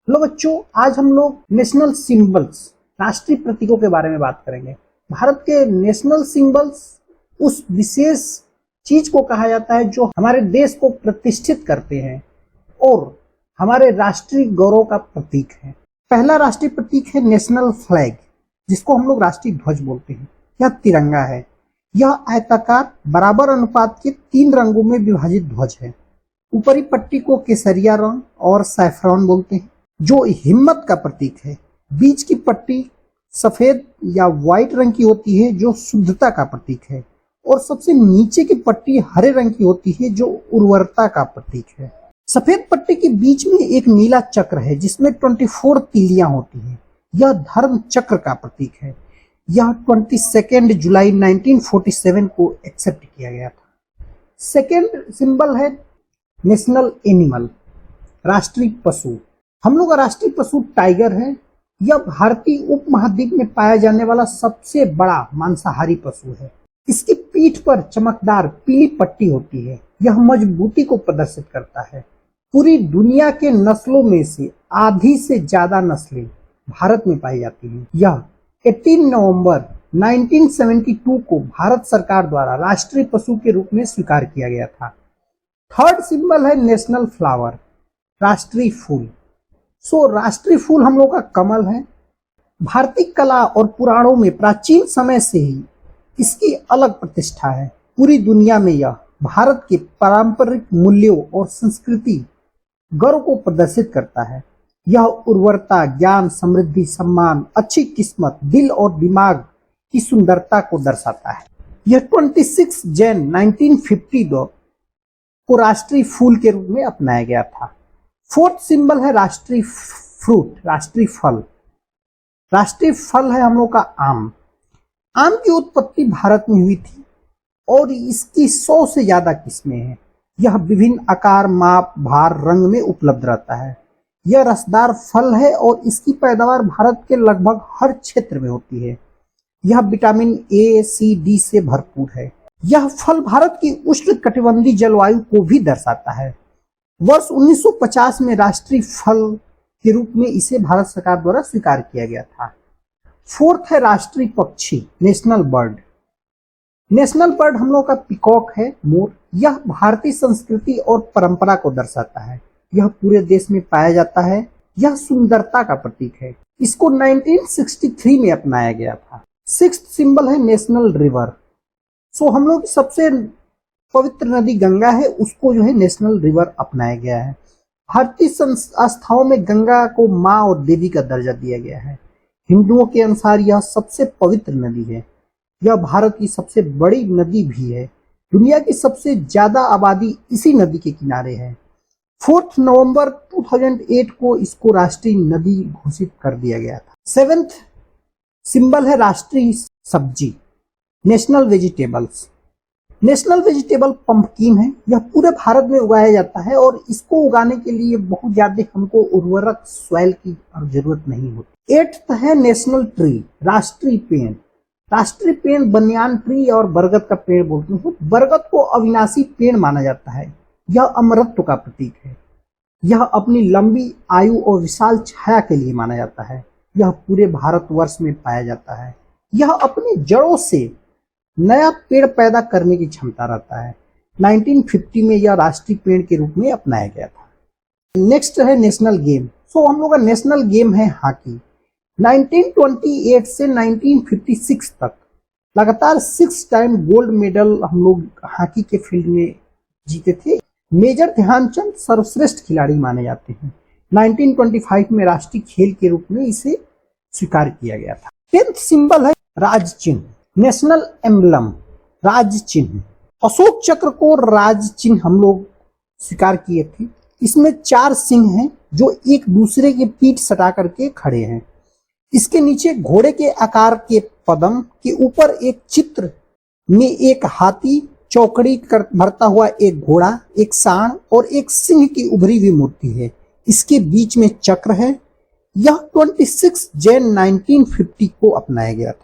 Hello बच्चों, आज हम लोग नेशनल सिंबल्स, राष्ट्रीय प्रतीकों के बारे में बात करेंगे। भारत के नेशनल सिंबल्स उस विशेष चीज को कहा जाता है जो हमारे देश को प्रतिष्ठित करते हैं और हमारे राष्ट्रीय गौरव का प्रतीक है। पहला राष्ट्रीय प्रतीक है नेशनल फ्लैग, जिसको हम लोग राष्ट्रीय ध्वज बोलते हैं। यह तिरंगा है। यह आयताकार बराबर अनुपात के 3 रंगों में विभाजित ध्वज है। ऊपरी पट्टी को केसरिया रंग और सैफरॉन बोलते हैं, जो हिम्मत का प्रतीक है। बीच की पट्टी सफेद या व्हाइट रंग की होती है, जो शुद्धता का प्रतीक है, और सबसे नीचे की पट्टी हरे रंग की होती है, जो उर्वरता का प्रतीक है। सफेद पट्टी के बीच में एक नीला चक्र है, जिसमें 24 तीलियां होती हैं। यह धर्म चक्र का प्रतीक है। यह 22 जुलाई 1947 को एक्सेप्ट किया गया था। सेकेंड सिंबल है नेशनल एनिमल, राष्ट्रीय पशु। हम लोग का राष्ट्रीय पशु टाइगर है। यह भारतीय उपमहाद्वीप में पाया जाने वाला सबसे बड़ा मांसाहारी पशु है। इसकी पीठ पर चमकदार पीली पट्टी होती है। यह मजबूती को प्रदर्शित करता है। पूरी दुनिया के नस्लों में से आधी से ज्यादा नस्लें भारत में पाई जाती हैं। यह 18 नवंबर 1972 को भारत सरकार द्वारा राष्ट्रीय पशु के रूप में स्वीकार किया गया था। थर्ड सिंबल है नेशनल फ्लावर, राष्ट्रीय फूल। राष्ट्रीय फूल हम लोग का कमल है। भारतीय कला और पुराणों में प्राचीन समय से ही इसकी अलग प्रतिष्ठा है। पूरी दुनिया में यह भारत के पारंपरिक मूल्यों और संस्कृति गौरव को प्रदर्शित करता है। यह उर्वरता, ज्ञान, समृद्धि, सम्मान, अच्छी किस्मत, दिल और दिमाग की सुंदरता को दर्शाता है। यह 26 जैन 1952 को राष्ट्रीय फूल के रूप में अपनाया गया था। फोर्थ सिंबल है राष्ट्रीय फ्रूट, राष्ट्रीय फल। राष्ट्रीय फल है हम लोग का आम। आम की उत्पत्ति भारत में हुई थी और इसकी 100 से ज्यादा किस्में हैं। यह विभिन्न आकार, माप, भार, रंग में उपलब्ध रहता है। यह रसदार फल है और इसकी पैदावार भारत के लगभग हर क्षेत्र में होती है। यह विटामिन ए, सी, डी से भरपूर है। यह फल भारत की उष्णकटिबंधीय जलवायु को भी दर्शाता है। वर्ष 1950 में राष्ट्रीय फल के रूप में इसे भारत सरकार द्वारा स्वीकार किया गया था। फोर्थ है राष्ट्रीय पक्षी, नेशनल बर्ड। नेशनल बर्ड हम लोग का पीकॉक है, मोर। यह भारतीय संस्कृति और परंपरा को दर्शाता है। यह पूरे देश में पाया जाता है। यह सुंदरता का प्रतीक है। इसको 1963 में अपनाया गया था। सिक्स्थ सिंबल है नेशनल रिवर। हम लोग सबसे पवित्र नदी गंगा है, उसको जो है नेशनल रिवर अपनाया गया है। भारतीय आस्थाओं में गंगा को माँ और देवी का दर्जा दिया गया है। हिंदुओं के अनुसार यह सबसे पवित्र नदी है। यह भारत की सबसे बड़ी नदी भी है। दुनिया की सबसे ज्यादा आबादी इसी नदी के किनारे है। 4 नवंबर 2008 को इसको राष्ट्रीय नदी घोषित कर दिया गया था। 7th सिंबल है राष्ट्रीय सब्जी, national vegetables. National vegetable pumpkin है। यह पूरे भारत में उगाया जाता है और इसको उगाने के लिए बहुत ज्यादा हमको उर्वरक सॉइल की जरूरत नहीं होती। 8th है नेशनल ट्री, राष्ट्रीय पेड़। राष्ट्रीय पेड़ बनियान ट्री और बरगद का पेड़ बोलते हैं। बरगद को अविनाशी पेड़ माना जाता है। यह अमरत्व का प्रतीक है। यह अपनी लंबी आयु और विशाल छाया के लिए माना जाता है। यह पूरे भारतवर्ष में पाया जाता है। यह अपनी जड़ों से नया पेड़ पैदा करने की क्षमता रखता है। 1950 में यह राष्ट्रीय पेड़ के रूप में अपनाया गया था। नेक्स्ट है नेशनल गेम। हम लोग का नेशनल गेम है हॉकी। 1928 से 1956 तक लगातार 6 टाइम गोल्ड मेडल हम लोग हॉकी के फील्ड में जीते थे। मेजर ध्यानचंद सर्वश्रेष्ठ खिलाड़ी माने जाते हैं। 1925 में राष्ट्रीय खेल के रूप में इसे स्वीकार किया गया था। 10th सिंबल है राज चिन्ह, नेशनल एम्बलम, राज चिन्ह। अशोक चक्र को राज चिन्ह हम लोग स्वीकार किए थे। इसमें 4 सिंह हैं जो एक दूसरे के पीठ सटा करके खड़े हैं। इसके नीचे घोड़े के आकार के पद्म के ऊपर एक चित्र में एक हाथी, चौकड़ी भरता हुआ एक घोड़ा, एक सांड और एक सिंह की उभरी हुई मूर्ति है। इसके बीच में चक्र है। यह 26 जैन 1950 को अपनाया गया था।